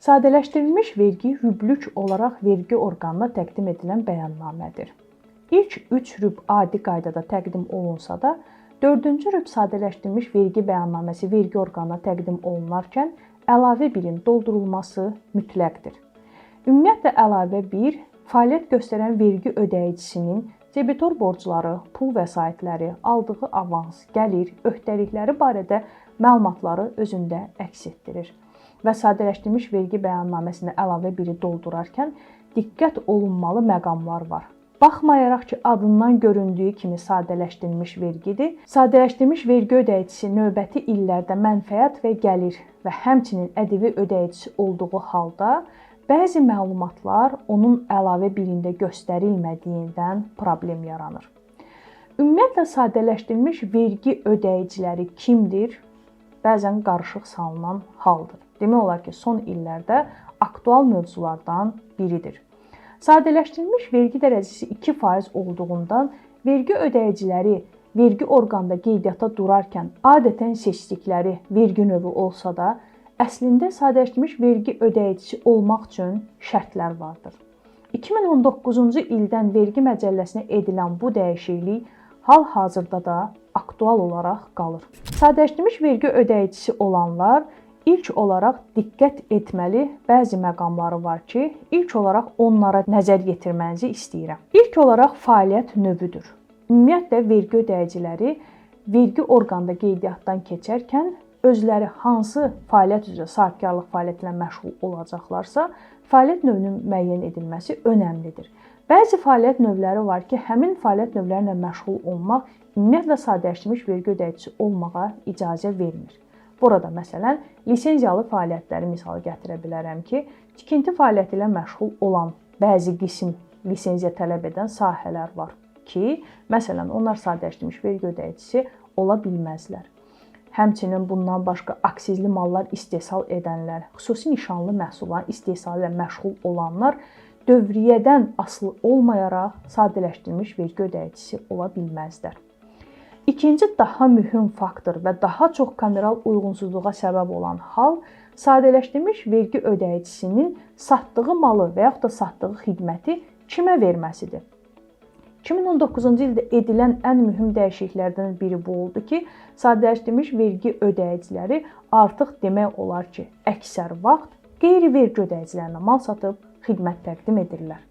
Sadələşdirilmiş vergi rüblük olaraq vergi orqanına təqdim edilən bəyannamədir. İlk 3 rüb adi qaydada təqdim olunsa da, 4-cü rüb sadələşdirilmiş vergi bəyannaməsi vergi orqanına təqdim olunarkən əlavə 1-in doldurulması mütləqdir. Ümumiyyətlə əlavə 1 fəaliyyət göstərən vergi ödəyicisinin debitor borcları, pul vəsaitləri, aldığı avans, gəlir, öhdəlikləri barədə məlumatları özündə əks etdirir. Və sadələşdirilmiş vergi bəyannaməsində əlavə 1-i doldurarkən diqqət olunmalı məqamlar var. Baxmayaraq ki, adından göründüyü kimi sadələşdirilmiş vergidir, sadələşdirilmiş vergi ödəyicisi növbəti illərdə mənfəət və gəlir və həmçinin ƏDV ödəyicisi olduğu halda bəzi məlumatlar onun əlavə 1-ində göstərilmədiyindən problem yaranır. Ümumiyyətlə sadələşdirilmiş vergi ödəyiciləri kimdir? Bəzən qarışıq salınan haldır. Demək olar ki, son illərdə aktual mövzulardan biridir. Sadələşdirilmiş vergi dərəcəsi 2% olduğundan vergi ödəyiciləri vergi orqanında qeydiyyata durarkən adətən seçdikləri vergi növü olsa da, əslində sadələşdirilmiş vergi ödəyicisi olmaq üçün şərtlər vardır. 2019-cu ildən vergi məcəlləsinə edilən bu dəyişiklik hal-hazırda da aktual olaraq qalır. Sadələşdirilmiş vergi ödəyicisi olanlar ilk olaraq diqqət etməli bəzi məqamları var ki, ilk olaraq onlara nəzər yetirmənizi istəyirəm. İlk olaraq fəaliyyət növüdür. Ümumiyyətlə vergi ödəyiciləri vergi orqanında qeydiyyatdan keçərkən özləri hansı fəaliyyət üzrə sahibkarlıq fəaliyyəti ilə məşğul olacaqlarsa, fəaliyyət növünün müəyyən edilməsi önəmlidir. Bəzi fəaliyyət növləri var ki, həmin fəaliyyət növləri ilə məşğul olmaq ümumiyyətlə sadələşdirilmiş vergi ödəyicisi olmağa icazə vermir. Burada məsələn, lisenziyalı fəaliyyətləri misal gətirə bilərəm ki, tikinti fəaliyyəti ilə məşğul olan bəzi qism lisenziya tələb edən sahələr var ki, məsələn, onlar sadələşdirilmiş vergi ödəyicisi ola bilməzlər. Həmçinin bundan başqa aksizli mallar istehsal edənlər, xüsusi nişanlı məhsulların istehsalı ilə məşğul olanlar dövriyyədən asılı olmayaraq sadələşdirilmiş vergi ödəyicisi ola bilməzlər. İkinci daha mühüm faktor və daha çox kameral uyğunsuzluğa səbəb olan hal sadələşdirilmiş vergi ödəyicisinin satdığı malı və yaxud da satdığı xidməti kimə verməsidir. 2019-cu ildə edilən ən mühüm dəyişikliklərdən biri bu oldu ki, sadələşdirilmiş vergi ödəyiciləri artıq demək olar ki, əksər vaxt qeyri-vergi ödəyicilərinə mal satıb xidmət təqdim edirlər.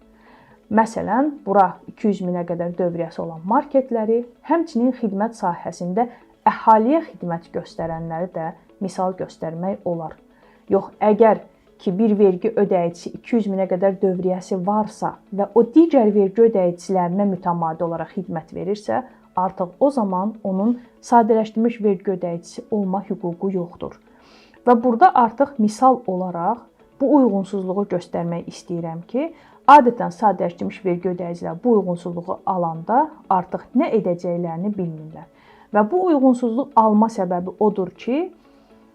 Məsələn, bura 200 minə qədər dövriyyəsi olan marketləri, həmçinin xidmət sahəsində əhaliyə xidmət göstərənləri də misal göstərmək olar. Yox, əgər ki, bir vergi ödəyicisi 200 minə qədər dövriyyəsi varsa və o digər vergi ödəyicilərinə mütəmadi olaraq xidmət verirsə, artıq o zaman onun sadələşdirilmiş vergi ödəyicisi olma hüququ yoxdur. Və burada artıq misal olaraq bu uyğunsuzluğu göstərmək istəyirəm ki, adətən sadələşdirilmiş vergi ödəyicilər bu uyğunsuzluğu alanda artıq nə edəcəklərini bilmirlər. Və bu uyğunsuzluq alma səbəbi odur ki,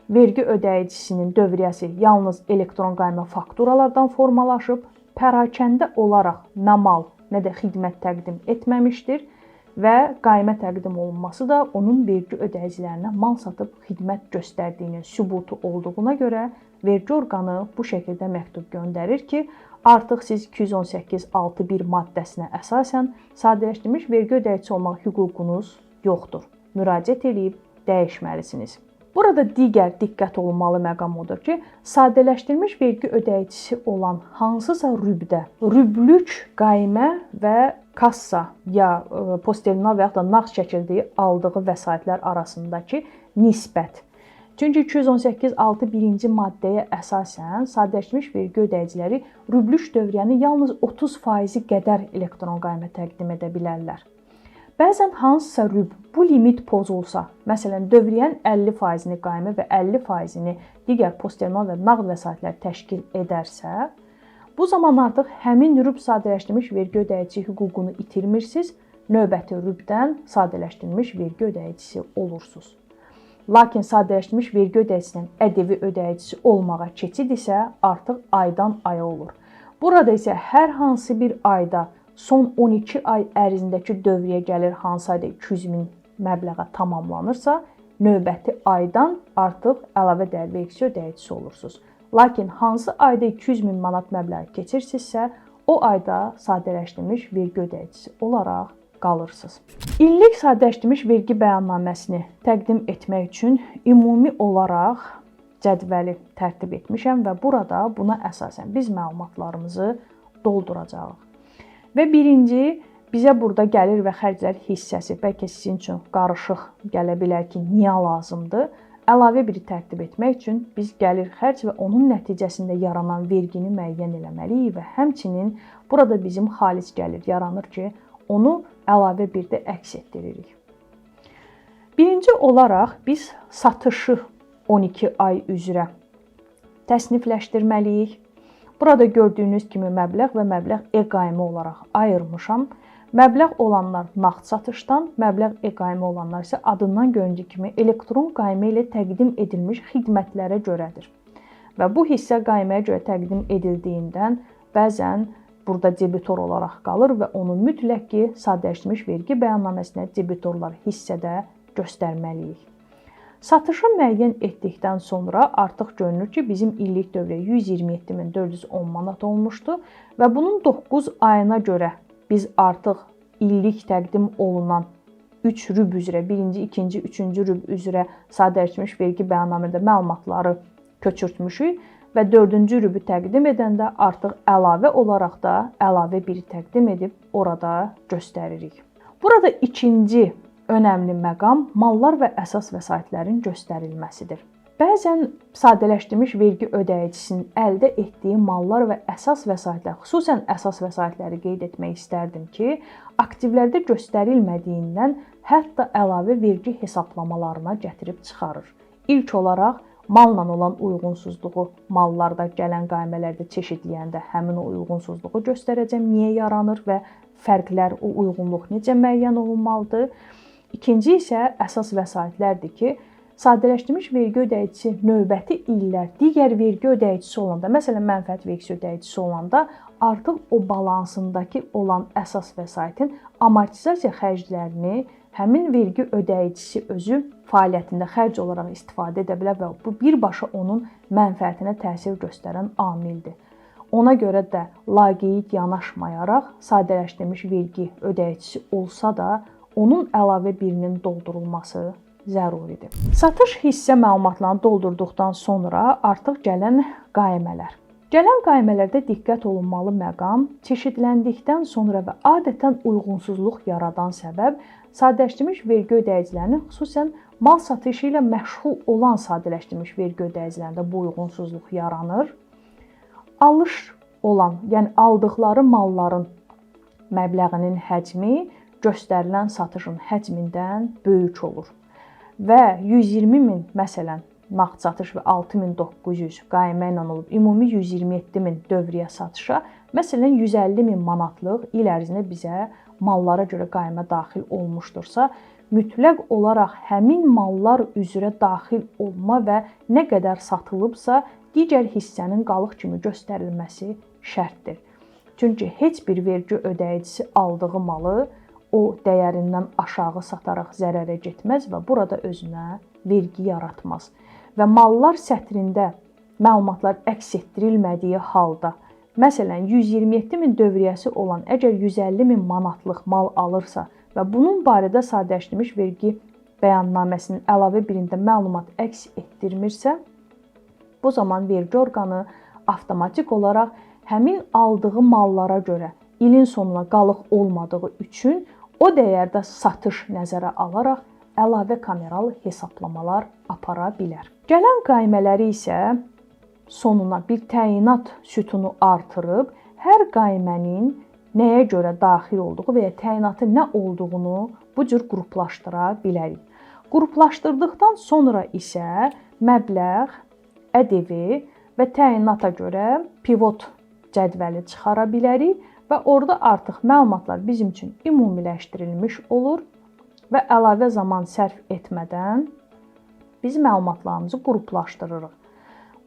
vergi ödəyicisinin dövriyyəsi yalnız elektron qaymə fakturalardan formalaşıb, pərakəndə olaraq nə mal, nə də xidmət təqdim etməmişdir və qaymə təqdim olunması da onun vergi ödəyicilərinə mal satıb xidmət göstərdiyinin sübutu olduğuna görə vergi orqanı bu şəkildə məktub göndərir ki, artıq siz 218.6.1 maddəsinə əsasən sadələşdirilmiş vergi ödəyicisi olmaq hüququnuz yoxdur. Müraciət edib dəyişməlisiniz. Burada digər diqqət olunmalı məqam odur ki, sadələşdirilmiş vergi ödəyicisi olan hansısa rübdə, rüblük qaymə və kassa ya posterinar və yaxud da nağd çəkildiyi aldığı vəsaitlər arasındakı nisbət. Çünki 218.6.1-ci maddəyə əsasən sadələşdirilmiş vergi ödəyiciləri rüblük dövriyyəni yalnız 30% qədər elektron qaymə təqdim edə bilərlər. Bəzən hansısa rüb bu limit pozulsa, məsələn, dövriyyənin 50%-ni qaymə və 50%-ni digər posterinar və nağd vəsaitlər təşkil edərsə, bu zaman artıq həmin rüb sadələşdirilmiş vergi ödəyici hüququnu itirmirsiniz, növbəti rübdən sadələşdirilmiş vergi ödəyicisi olursunuz. Lakin sadələşdirilmiş vergi ödəyicisinin ƏDV ödəyicisi olmağa keçid isə artıq aydan aya olur. Burada isə hər hansı bir ayda son 12 ay ərzindəki dövriyyə gəlir hansı ayda 200.000 məbləğə tamamlanırsa, növbəti aydan artıq əlavə dəyər vergisi ödəyicisi olursunuz. Lakin hansı ayda 200 min manat məbləğ keçirsinizsə, o ayda sadələşdirilmiş vergi ödəyicisi olaraq qalırsınız. İllik sadələşdirilmiş vergi bəyannaməsini təqdim etmək üçün ümumi olaraq cədvəli tərtib etmişəm və burada buna əsasən biz məlumatlarımızı dolduracağıq. Və birinci, bizə burada gəlir və xərclər hissəsi, bəlkə sizin üçün qarışıq gələ bilər ki, niyə lazımdır? Əlavə bir tərtib etmək üçün biz gəlir xərc və onun nəticəsində yaranan vergini müəyyən etməliyik və həmçinin burada bizim xalic gəlir yaranır ki, onu əlavə bir də əks etdiririk. Birinci olaraq biz satışı 12 ay üzrə təsnifləşdirməliyik. Burada gördüyünüz kimi məbləğ və məbləğ eqaimə olaraq ayırmışam. Məbləğ olanlar nağd satışdan, məbləğ eqaimə olanlar isə adından göründüyü kimi elektron qaymə ilə təqdim edilmiş xidmətlərə görədir. Və bu hissə qayməyə görə təqdim edildiyindən bəzən burada debitor olaraq qalır və onu mütləq ki, sadələşdirilmiş vergi bəyannaməsinə debitorlar hissədə göstərməliyik. Satışı müəyyən etdikdən sonra artıq görünür ki, bizim illik dövriyyə 127.410 manat olmuşdu və bunun 9 ayına görə biz artıq illik təqdim olunan 3 rüb üzrə, 1-ci, 2-ci, 3-cü rüb üzrə sadələşdirilmiş vergi bəyannamədə məlumatları köçürtmüşük və 4-cü rübü təqdim edəndə artıq əlavə olaraq da əlavə biri təqdim edib orada göstəririk. Burada ikinci önəmli məqam mallar və əsas vəsaitlərin göstərilməsidir. Bəzən sadələşdirilmiş vergi ödəyicisinin əldə etdiyi mallar və əsas vəsaitlər, xüsusən əsas vəsaitləri qeyd etmək istərdim ki, aktivlərdə göstərilmədiyindən hətta əlavə vergi hesablamalarına gətirib çıxarır. İlk olaraq malla olan uyğunsuzluğu mallarda gələn qaymələrdə çeşidləyəndə həmin o uyğunsuzluğu göstərəcəm, niyə yaranır və fərqlər, o uyğunluq necə müəyyən olunmalıdır. İkinci isə əsas vəsaitlərdir ki, sadələşdirilmiş vergi ödəyicisi növbəti illər digər vergi ödəyicisi olanda, məsələn, mənfəət vergisi ödəyicisi olanda artıq o balansındakı olan əsas vəsaitin amortizasiya xərclərini həmin vergi ödəyicisi özü fəaliyyətində xərc olaraq istifadə edə bilər və bu birbaşa onun mənfəətinə təsir göstərən amildir. Ona görə də laqeyd yanaşmayaraq sadələşdirilmiş vergi ödəyicisi olsa da onun əlavə birinin doldurulması zəruridir. Satış hissə məlumatlarını doldurduqdan sonra artıq gələn qaymələr. Gələn qaymələrdə diqqət olunmalı məqam çeşidləndikdən sonra və adətən uyğunsuzluq yaradan səbəb sadələşdirilmiş vergi ödəyicilərinin xüsusən mal satışı ilə məşğul olan sadələşdirilmiş vergi ödəyicilərində bu uyğunsuzluq yaranır. Alış olan, yəni aldıqları malların məbləğinin həcmi göstərilən satışın həcmindən böyük olur. Və 120 min, məsələn, nağd satış və 6900 qaymə ilə olub, ümumi 127 min dövriyyə satışa, məsələn, 150 min manatlıq il ərzində bizə mallara görə qaymə daxil olmuşdursa, mütləq olaraq həmin mallar üzrə daxil olma və nə qədər satılıbsa, digər hissənin qalıq kimi göstərilməsi şərtdir. Çünki heç bir vergi ödəyicisi aldığı malı o dəyərindən aşağı sataraq zərərə getməz və burada özünə vergi yaratmaz. Və mallar sətrində məlumatlar əks etdirilmədiyi halda, məsələn, 127 min dövriyyəsi olan əgər 150 min manatlıq mal alırsa və bunun barədə sadələşdirilmiş vergi bəyannaməsinin əlavə birində məlumat əks etdirmirsə, bu zaman vergi orqanı avtomatik olaraq həmin aldığı mallara görə ilin sonuna qalıq olmadığı üçün o dəyərdə satış nəzərə alaraq əlavə kameral hesablamalar apara bilər. Gələn qaymələri isə sonuna bir təyinat sütunu artırıb hər qaymənin nəyə görə daxil olduğu və ya təyinatı nə olduğunu bu cür qruplaşdıra bilərik. Qruplaşdırdıqdan sonra isə məbləğ, ƏDV və təyinata görə pivot cədvəli çıxara bilərik və orada artıq məlumatlar bizim üçün ümumiləşdirilmiş olur və əlavə zaman sərf etmədən biz məlumatlarımızı qruplaşdırırıq.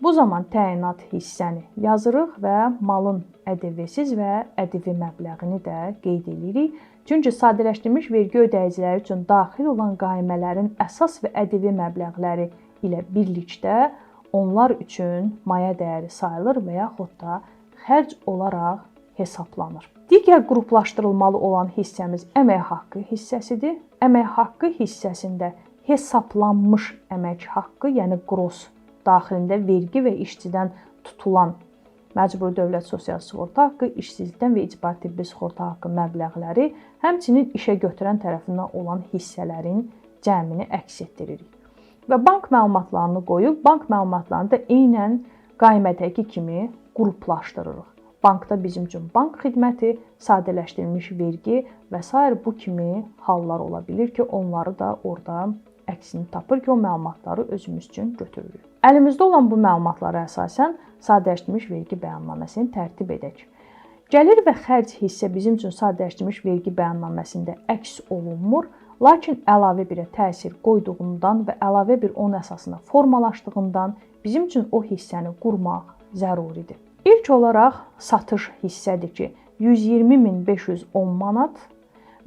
Bu zaman təyinat hissəni yazırıq və malın ƏDV-siz və ƏDV məbləğini də qeyd edirik. Çünki sadələşdirilmiş vergi ödəyiciləri üçün daxil olan qaymələrin əsas və ƏDV məbləğləri ilə birlikdə onlar üçün maya dəyəri sayılır və yaxud da xərc olaraq hesablanır. Digər qruplaşdırılmalı olan hissəmiz əmək haqqı hissəsidir. Əmək haqqı hissəsində hesablanmış əmək haqqı, yəni gross daxilində vergi və işçidən tutulan məcburi dövlət sosial sığorta haqqı, işsizlikdən və icbari tibbi sığorta haqqı məbləğləri, həmçinin işə götürən tərəfindən olan hissələrin cəmini əks etdiririk. Və bank məlumatlarını qoyub, bank məlumatlarını da eynən qaymədəki kimi qruplaşdırırıq. Bankda bizim üçün bank xidməti, sadələşdirilmiş vergi və s. bu kimi hallar ola bilir ki, onları da orada əksini tapır ki, o məlumatları özümüz üçün götürürük. Əlimizdə olan bu məlumatlara əsasən sadələşdirilmiş vergi bəyannaməsini tərtib edək. Gəlir və xərc hissə bizim üçün sadələşdirilmiş vergi bəyannaməsində əks olunmur, lakin əlavə birə təsir qoyduğundan və əlavə bir onun əsasında formalaşdığından bizim üçün o hissəni qurmaq zəruridir. İlk olaraq satış hissədir ki, 120.510 manat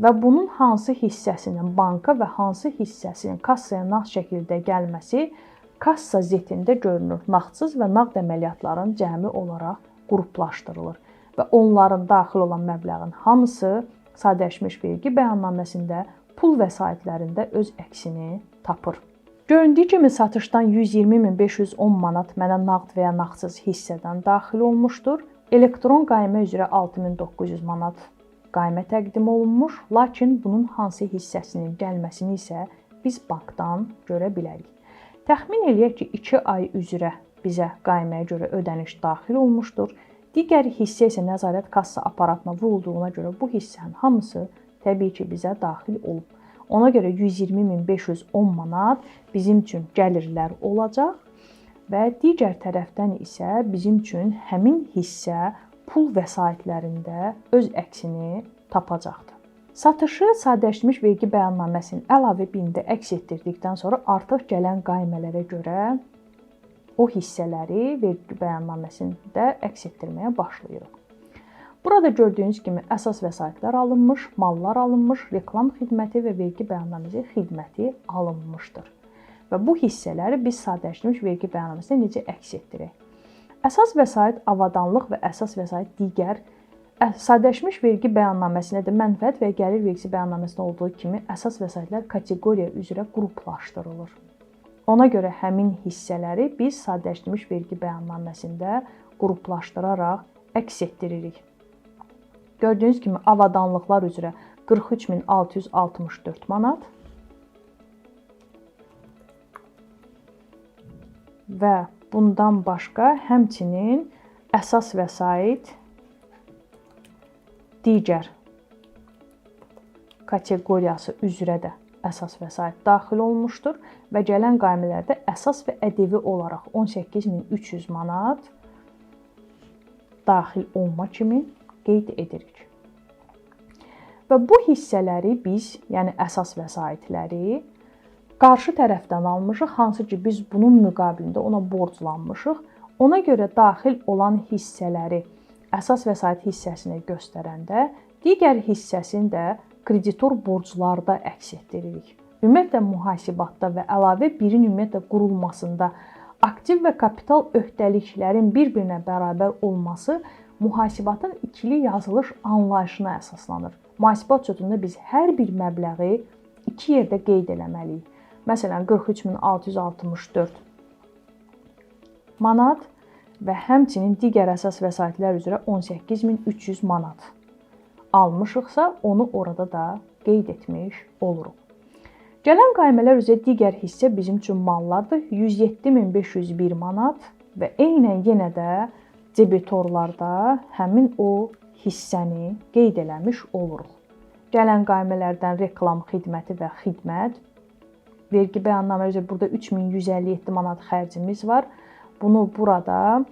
və bunun hansı hissəsinin banka və hansı hissəsinin kassaya nağd şəkildə gəlməsi kassa zetində görünür. Nağdsız və nağd əməliyyatların cəmi olaraq qruplaşdırılır və onların daxil olan məbləğin hamısı sadələşmiş vergi bəyannaməsində pul vəsaitlərində öz əksini tapır. Göründüyü kimi satışdan 120.510 manat mənə nağd və ya nağdsız hissədən daxil olmuşdur. Elektron qaymə üzrə 6.900 manat qaymə təqdim olunmuş, lakin bunun hansı hissəsinin gəlməsini isə biz bankdan görə bilərik. Təxmin eləyək ki, 2 ay üzrə bizə qayməyə görə ödəniş daxil olmuşdur. Digər hissə isə nəzarət kassa aparatına vurulduğuna görə bu hissənin hamısı təbii ki, bizə daxil olub. Ona görə 120.510 manat bizim üçün gəlirlər olacaq və digər tərəfdən isə bizim üçün həmin hissə pul vəsaitlərində öz əksini tapacaqdır. Satışı sadələşdirilmiş vergi bəyannaməsinin əlavə birində əks etdirdikdən sonra artıq gələn qaymələrə görə o hissələri vergi bəyannaməsində əks etdirməyə başlayırıq. Burada gördüyünüz kimi əsas vəsaitlər alınmış, mallar alınmış, reklam xidməti və vergi bəyannaməsi xidməti alınmışdır. Və bu hissələri biz sadələşdirilmiş vergi bəyannaməsində necə əks etdirək? Əsas vəsait avadanlıq və əsas vəsait digər sadələşdirilmiş vergi bəyannaməsində də mənfəət və gəlir vergisi bəyannaməsində olduğu kimi əsas vəsaitlər kateqoriya üzrə qruplaşdırılır. Ona görə həmin hissələri biz sadələşdirilmiş vergi bəyannaməsində qruplaşdıraraq əks etdiririk. Gördüyünüz kimi avadanlıqlar üzrə 43.664 manat və bundan başqa həmçinin əsas vəsait digər kateqoriyası üzrə də əsas vəsait daxil olmuşdur və gələn qaymələrdə əsas və ƏDV olaraq 18.300 manat daxil olma kimi qeyd edirik. Və bu hissələri biz, yəni əsas vəsaitləri qarşı tərəfdən almışıq, hansı ki biz bunun müqabilində ona borclanmışıq. Ona görə daxil olan hissələri əsas vəsait hissəsinə göstərəndə digər hissəsini də kreditor borclarda əks etdiririk. Ümumiyyətlə mühasibatda və əlavə birin ümumiyyətlə qurulmasında aktiv və kapital öhdəliklərin bir-birinə bərabər olması mühasibatın ikili yazılış anlayışına əsaslanır. Mühasibat üsulunda biz hər bir məbləği iki yerdə qeyd eləməliyik. Məsələn, 43.664 manat və həmçinin digər əsas vəsaitlər üzrə 18.300 manat almışıqsa, onu orada da qeyd etmiş oluruq. Gələn qaymələr üzrə digər hissə bizim üçün mallardır. 107.501 manat və eynən yenə də debitorlarda həmin o hissəni qeyd eləmiş oluruq. Gələn qaymələrdən reklam xidməti və xidmət vergi bəyannamə üzrə burada 3157 manat xərcimiz var. Bunu burada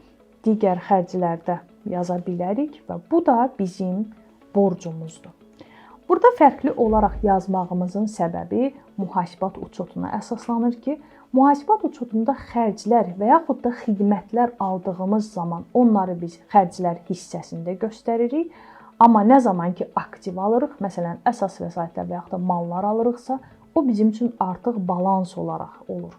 digər xərclərdə yaza bilərik və bu da bizim borcumuzdur. Burada fərqli olaraq yazmağımızın səbəbi mühasibat uçotuna əsaslanır ki, mühasibat uçotunda xərclər və yaxud da xidmətlər aldığımız zaman onları biz xərclər hissəsində göstəririk. Amma nə zaman ki aktiv alırıq, məsələn əsas vəsaitlər və yaxud da mallar alırıqsa, o bizim üçün artıq balans olaraq olur.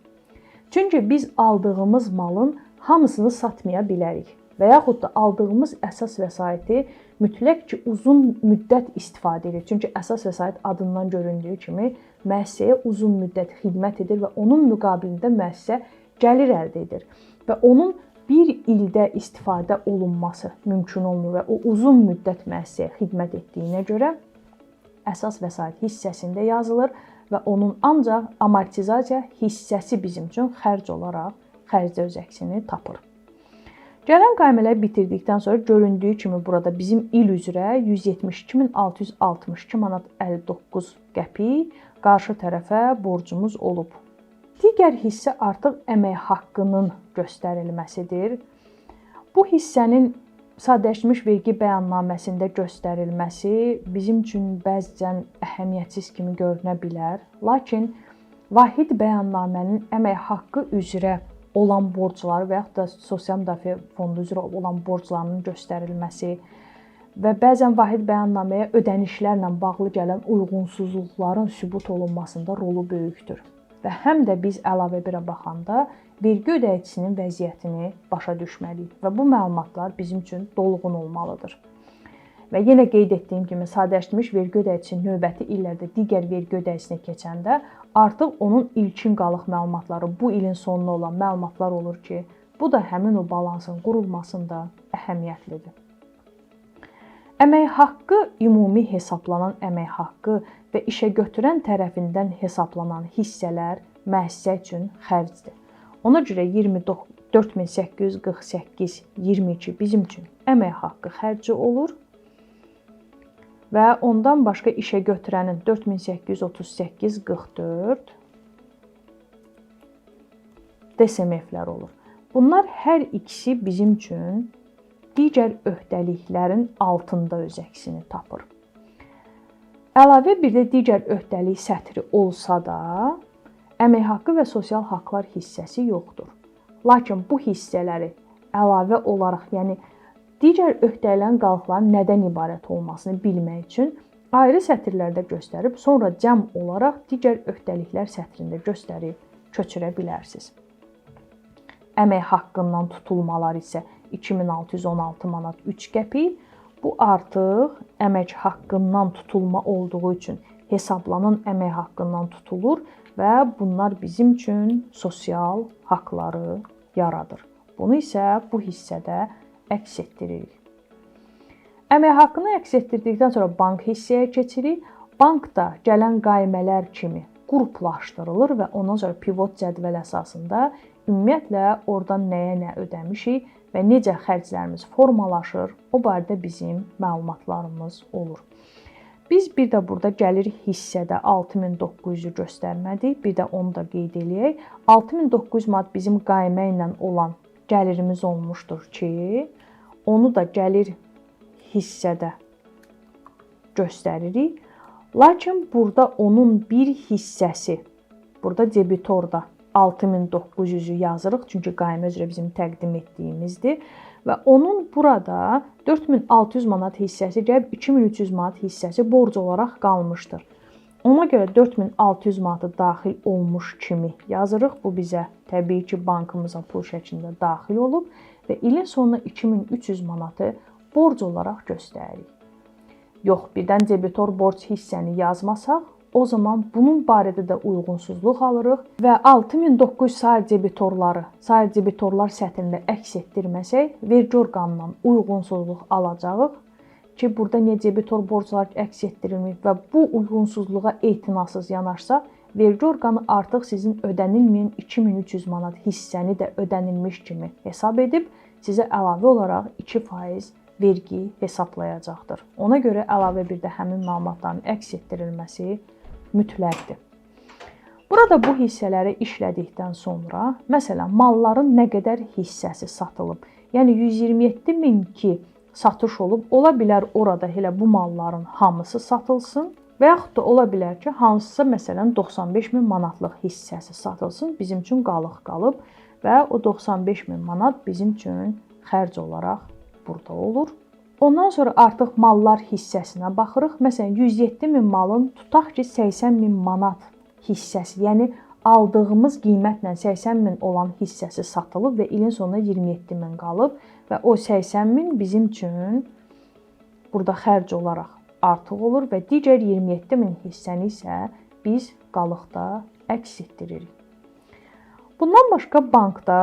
Çünki biz aldığımız malın hamısını satmaya bilərik və yaxud da aldığımız əsas vəsaiti mütləq ki, uzun müddət istifadə edir. Çünki əsas vəsait adından göründüyü kimi müəssisəyə uzun müddət xidmət edir və onun müqabilində müəssisə gəlir əldə edir. Və onun bir ildə istifadə olunması mümkün olmur və o uzun müddət müəssisəyə xidmət etdiyinə görə əsas vəsait hissəsində yazılır və onun ancaq amortizasiya hissəsi bizim üçün xərc olaraq xərcdə öz əksini tapır. Gələn qaymələri bitirdikdən sonra göründüyü kimi burada bizim il üzrə 172.662 manat 59 qəpik qarşı tərəfə borcumuz olub. Digər hissə artıq əmək haqqının göstərilməsidir. Bu hissənin sadələşdirilmiş vergi bəyannaməsində göstərilməsi bizim üçün bəzən əhəmiyyətsiz kimi görünə bilər. Lakin vahid bəyannamənin əmək haqqı üzrə olan borcları və yaxud da sosial müdafiə fondu üzrə olan borclarının göstərilməsi və bəzən vahid bəyannaməyə ödənişlərlə bağlı gələn uyğunsuzluqların sübut olunmasında rolu böyükdür. Və həm də biz əlavə birə baxanda vergi ödəyicisinin vəziyyətini başa düşməliyik və bu məlumatlar bizim üçün dolğun olmalıdır. Və yenə qeyd etdiyim kimi sadələşdirilmiş vergi ödəyicisi növbəti illərdə digər vergi ödəyicisine keçəndə artıq onun ilkin qalıq məlumatları bu ilin sonuna olan məlumatlar olur ki, bu da həmin o balansın qurulmasında əhəmiyyətlidir. Əmək haqqı ümumi hesablanan əmək haqqı və işə götürən tərəfindən hesablanan hissələr müəssisə üçün xərcdir. Ona görə 24.848.22 bizim üçün əmək haqqı xərci olur və ondan başqa işə götürənin 4.838.44 DSMF-lər olur. Bunlar hər ikisi bizim üçün digər öhdəliklərin altında öz əksini tapır. Əlavə bir də digər öhdəlik sətri olsa da, əmək haqqı və sosial haqlar hissəsi yoxdur. Lakin bu hissələri əlavə olaraq, yəni digər öhdəliklərin qalıqların nədən ibarət olmasını bilmək üçün ayrı sətirlərdə göstərib, sonra cəm olaraq digər öhdəliklər sətrində göstərib köçürə bilərsiniz. Əmək haqqından tutulmalar isə 2616 manat 3 qəpik. Bu artıq əmək haqqından tutulma olduğu üçün hesablanan əmək haqqından tutulur və bunlar bizim üçün sosial haqları yaradır. Bunu isə bu hissədə əks etdiririk. Əmək haqqını əks etdirdikdən sonra bank hissəyə keçirik. Bankda gələn qaymələr kimi qruplaşdırılır və ondan sonra pivot cədvəl əsasında ümumiyyətlə oradan nəyə nə ödəmişik və necə xərclərimiz formalaşır, o barədə bizim məlumatlarımız olur. Biz bir də burada gəlir hissədə 6900-ü göstərmədik, bir də onu da qeyd eləyək. 6900 manat bizim qaymə ilə olan gəlirimiz olmuşdur ki, onu da gəlir hissədə göstəririk. Lakin burada onun bir hissəsi, burada debitorda 6900-ü yazırıq, çünki qaymə üzrə bizim təqdim etdiyimizdir. Və onun burada 4600 manat hissəsi gəlib 2300 manat hissəsi borc olaraq qalmışdır. Ona görə 4600 manatı daxil olmuş kimi yazırıq. Bu bizə təbii ki, bankımıza pul şəklində daxil olub və ilin sonuna 2300 manatı borc olaraq göstəririk. Yox, birdən debitor borc hissəni yazmasaq, o zaman bunun barədə də uyğunsuzluq alırıq və 6900 sayı debitorlar sətrində əks etdirməsək, vergi orqanından uyğunsuzluq alacağıq ki, burada niyə debitor borclar əks etdirilmir və bu uyğunsuzluğa etinasız yanaşsa, vergi orqanı artıq sizin ödənilməyən 2300 manat hissəni də ödənilmiş kimi hesab edib, sizə əlavə olaraq 2% vergi hesablayacaqdır. Ona görə əlavə bir də həmin məlumatların əks etdirilməsi mütləqdir. Burada bu hissələri işlədikdən sonra, məsələn, malların nə qədər hissəsi satılıb, yəni 127.000 ki, satış olub, ola bilər orada elə bu malların hamısı satılsın və yaxud da ola bilər ki, hansısa məsələn 95.000 manatlıq hissəsi satılsın, bizim üçün qalıq qalıb və o 95.000 manat bizim üçün xərc olaraq burada olur. Ondan sonra artıq mallar hissəsinə baxırıq. Məsələn, 107.000 malın tutaq ki, 80.000 manat hissəsi, yəni aldığımız qiymətlə 80 min olan hissəsi satılıb və ilin sonuna 27 min qalıb və o 80 min bizim üçün burada xərc olaraq artıq olur və digər 27 min hissəni isə biz qalıqda əks etdiririk. Bundan başqa bankda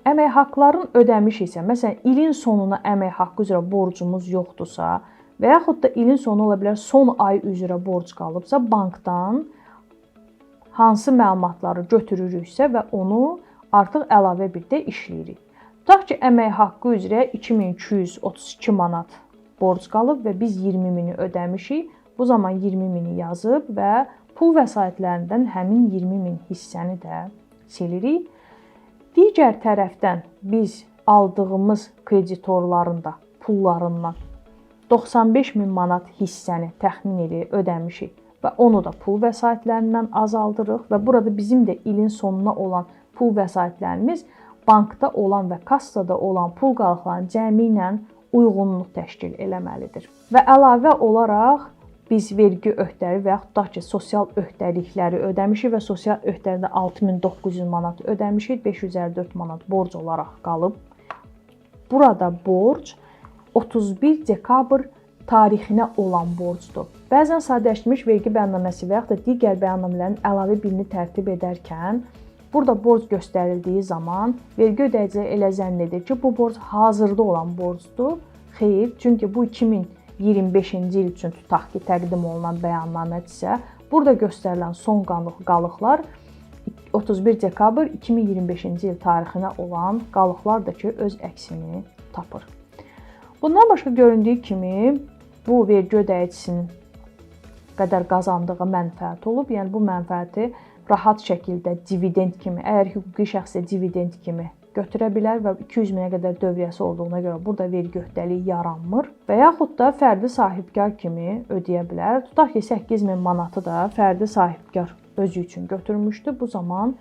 əmək haqqlarının ödəmişi isə, məsələn, ilin sonuna əmək haqqı üzrə borcumuz yoxdursa və yaxud da ilin sonu ola bilər son ay üzrə borc qalıbsa, bankdan hansı məlumatları götürürüksə və onu artıq əlavə birdə işləyirik. Tutaq ki, əmək haqqı üzrə 2232 manat borc qalıb və biz 20 mini ödəmişik. Bu zaman 20 mini yazıb və pul vəsaitlərindən həmin 20 min hissəni də silirik. Digər tərəfdən biz aldığımız kreditorların da pullarından 95 min manat hissəni təxmin edib ödəmişik və onu da pul vəsaitlərindən azaldırıq və burada bizim də ilin sonuna olan pul vəsaitlərimiz bankda olan və kassada olan pul qalıqlarının cəmi ilə uyğunluq təşkil eləməlidir. Və əlavə olaraq biz vergi öhdəri və yaxud da ki, sosial öhdəlikləri ödəmişik və sosial öhdəlikdə 6900 manat ödəmişik, 554 manat borc olaraq qalıb. Burada borc 31 dekabr tarixinə olan borcdur. Bəzən sadələşdirilmiş vergi bəyannaməsi və yaxud da digər bəyannamələrin əlavə birini tərtib edərkən burada borc göstərildiyi zaman vergi ödəyicisi elə zənn edir ki, bu borc hazırda olan borcdur. Xeyr, çünki bu 2025-ci il üçün tutaq ki, təqdim olunan bəyannamədirsə, burada göstərilən son qalıqlar 31 dekabr 2025-ci il tarixinə olan qalıqlardır ki, öz əksini tapır. Bundan başqa göründüyü kimi bu vergi ödəyicisinin qədər qazandığı mənfəət olub. Yəni bu mənfəəti rahat şəkildə dividend kimi, əgər hüquqi şəxsə dividend kimi götürə bilər və 200 minə qədər dövriyyəsi olduğuna görə burada vergi öhdəliyi yaranmır və yaxud da fərdi sahibkar kimi ödəyə bilər. Tutaq ki, 8000 manatı da fərdi sahibkar özü üçün götürmüşdü. Bu zaman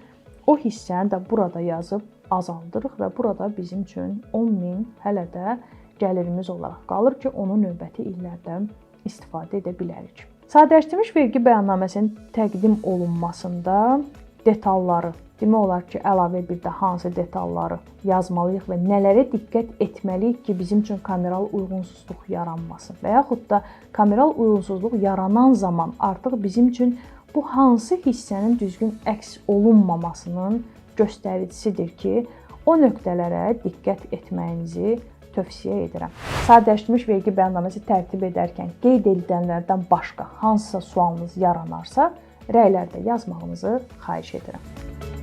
o hissəni də burada yazıb azaldırıq və burada bizim üçün 10 min hələ də gəlirimiz olaraq qalır ki, onu növbəti illərdə istifadə edə bilərik. Sadələşdirilmiş vergi bəyannaməsinin təqdim olunmasında detalları, demək olar ki, əlavə bir də hansı detalları yazmalıyıq və nələrə diqqət etməliyik ki, bizim üçün kameral uyğunsuzluq yaranmasın və yaxud da kameral uyğunsuzluq yaranan zaman artıq bizim üçün bu hansı hissənin düzgün əks olunmamasının göstəricisidir ki, o nöqtələrə diqqət etməyinizi tövsiyə edirəm. Sadələşdirilmiş vergi bəyannaməsi tərtib edərkən qeyd edilənlərdən başqa hansısa sualınız yaranarsa, rəylərdə yazmağınızı xahiş edirəm.